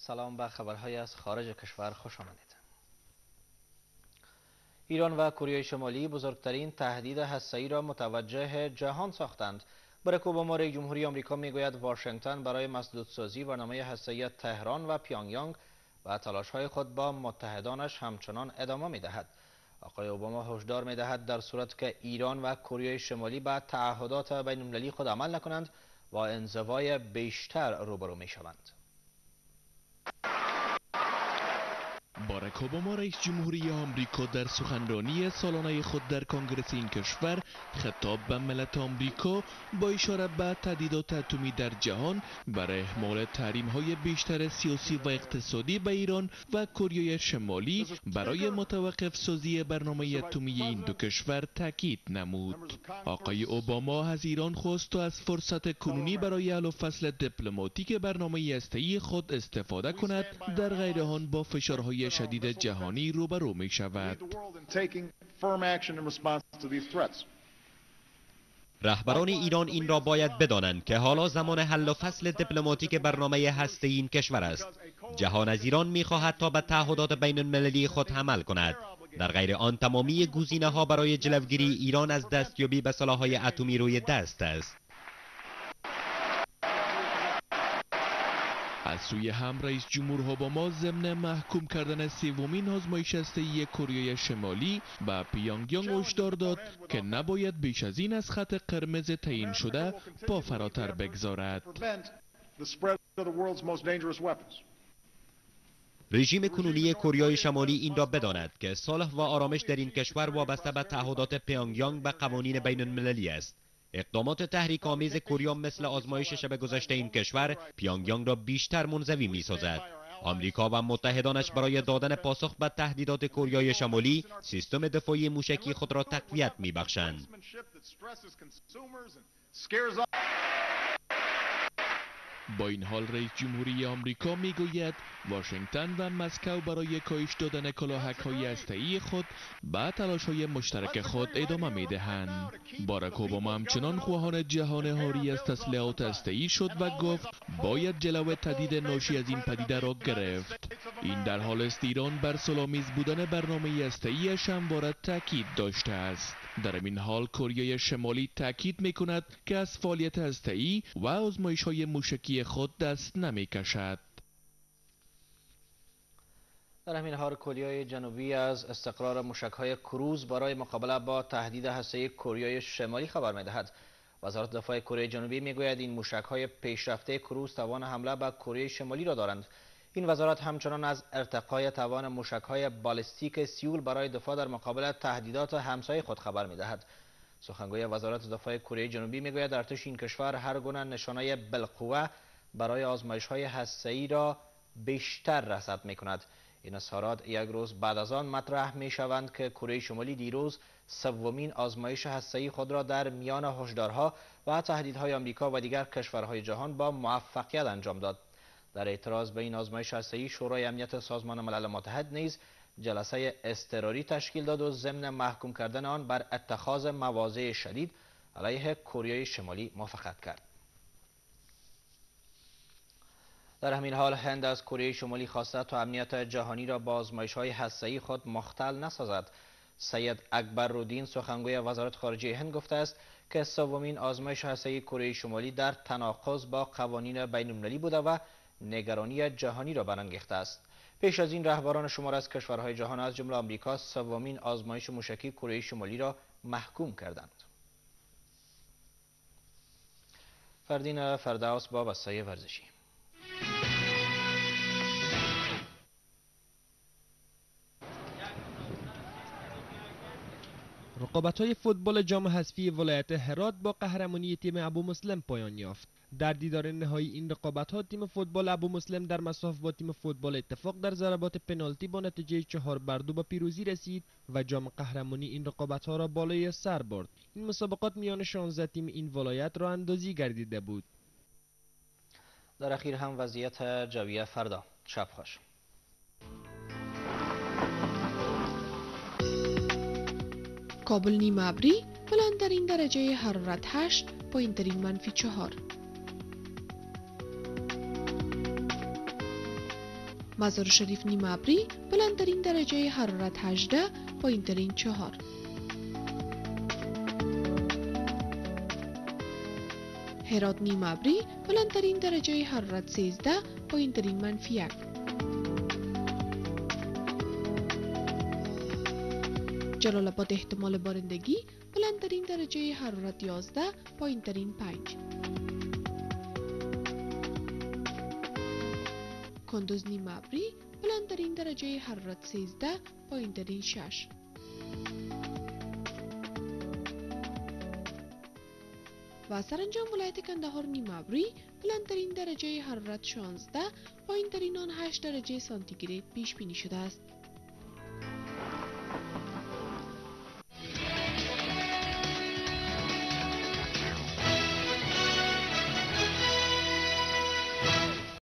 سلام به خبرهای از خارج کشور خوش آمدید. ایران و کره شمالی بزرگترین تهدید هسته‌ای را متوجه جهان ساختند. باراک اوباما رئیس جمهوری آمریکا میگوید واشنگتن برای مسدودسازی برنامه هسته‌ای تهران و پیانگیانگ و تلاش‌های خود با متحدانش همچنان ادامه می‌دهد. آقای اوباما هشدار می‌دهد در صورت که ایران و کره شمالی به تعهدات بین‌المللی خود عمل نکنند با انزوای بیشتر روبرو می‌شوند. باراک اوباما رئیس جمهوری آمریکا در سخنرانی سالانه خود در کنگره این کشور خطاب به ملت آمریکا با اشاره به تهدیدات اتمی در جهان برای احمال تحریم‌های بیشتر سیاسی و اقتصادی به ایران و کره شمالی برای متوقف سازی برنامه اتمی این دو کشور تاکید نمود. آقای اوباما از ایران خواست تا از فرصت کنونی برای حل و فصل دیپلماتیک برنامه هسته‌ای خود استفاده کند، در غیر آن با فشارهای شدید جهانی روبرو می شود. رهبران ایران این را باید بدانند که حالا زمان حل و فصل دیپلماتیک برنامه هسته‌ای این کشور است. جهان از ایران می خواهد تا به تعهدات بین المللی خود عمل کند. در غیر آن تمامی گزینه‌ها برای جلوگیری ایران از دستیابی به سلاح‌های اتمی روی دست است. از سوی هم رئیس جمهور اوباما ضمن محکوم کردن سومین آزمایش هسته‌ای کره شمالی به پیانگیانگ هشدار داد که نباید بیش از این از خط قرمز تعیین شده پا فراتر بگذارد. رژیم کنونی کره شمالی این را بداند که صلح و آرامش در این کشور وابسته به تعهدات پیانگیانگ به قوانین بین المللی است. اقدامات تحریک‌آمیز کره مثل آزمایش شب گذشته این کشور پیانگیانگ را بیشتر منزوی می‌سازد. آمریکا و متحدانش برای دادن پاسخ به تهدیدات کره شمالی سیستم دفاعی موشکی خود را تقویت می‌بخشند. با این حال رئیس جمهوری آمریکا میگوید واشنگتن و مسکو برای کاهش دادن کلاهک‌های هسته‌ای خود به تلاش‌های مشترک خود ادامه می‌دهند. باراک اوباما همچنان خواهان جهان حاری از تسلیحات هسته‌ای شد و گفت باید جلو تهدید ناشی از این پدیده را گرفت. این در حال است ایران بر صلح‌آمیز بودن برنامه هسته‌ای‌اش همواره تاکید داشته است. در این حال کره شمالی تاکید می‌کند که از فعالیت هسته‌ای و آزمایش‌های موشکی خود دست نمی‌کشد. در همین حال کره جنوبی از استقرار موشک‌های کروز برای مقابله با تهدید هسته‌ای کره شمالی خبر می‌دهد. وزارت دفاع کره جنوبی می‌گوید این موشک‌های پیشرفته کروز توان حمله به کره شمالی را دارند. این وزارت همچنان از ارتقای توان موشک‌های بالستیک سیول برای دفاع در مقابل تهدیدات همسایه خود خبر می‌دهد. سخنگوی وزارت دفاع کره جنوبی می‌گوید ارتش این کشور هر گونه نشانه بالقوه برای آزمایش‌های هسته‌ای را بیشتر رصد می‌کند. این اظهارات یک روز بعد از آن مطرح می‌شوند که کره شمالی دیروز سومین آزمایش هسته‌ای خود را در میان هشدارها و تهدیدهای آمریکا و دیگر کشورهای جهان با موفقیت انجام داد. در اعتراض به این آزمایش هسته‌ای شورای امنیت سازمان ملل متحد نیز جلسه اضطراری تشکیل داد و ضمن محکوم کردن آن بر اتخاذ مواضع شدید علیه کره شمالی موافقت کرد. در همین حال هند از کره شمالی خواسته تا امنیت جهانی را با آزمایش‌های هسته‌ای خود مختل نسازد. سید اکبرالدین سخنگوی وزارت خارجه هند گفته است که سومین آزمایش هسته‌ای کره شمالی در تناقض با قوانین بین‌المللی بوده و نگرانی جهانی را برانگیخته است. پیش از این رهبران شمار از کشورهای جهان از جمله آمریکا سومین آزمایش موشکی کره شمالی را محکوم کردند. فردین فردوس با بسته ورزشی. رقابت‌های فوتبال جام حذفی ولایت هرات با قهرمانی تیم ابو مسلم پایان یافت. در دیدار نهایی این رقابت‌ها تیم فوتبال ابو مسلم در مساف با تیم فوتبال اتفاق در ضربات پنالتی با نتیجه 4-2 به پیروزی رسید و جام قهرمانی این رقابت‌ها را بالای سر برد. این مسابقات میان 16 تیم این ولایت را اندازی گردیده بود. در اخیر هم وضعیت جوی فردا. شب خوش. کابل نیمه ابری، بلندترین درجه حرارت 8، پایین‌ترین -4. مزار شریف نیم ابری، بلندترین درجه حرارت 18، پایینترین 4. هرات نیم ابری، بلندترین درجه حرارت 13، پایینترین -1. جلال آباد احتمال بارندگی، بلندترین درجه حرارت 11، پایینترین 5. کندوز نیم ابری، بلندترین درجه حرارت 13، پایینترین 6. و سرانجام ولایت کندهار نیم ابری، بلندترین درجه حرارت 16، پایینترین آن 8 درجه سانتیگراد پیش بینی شده است.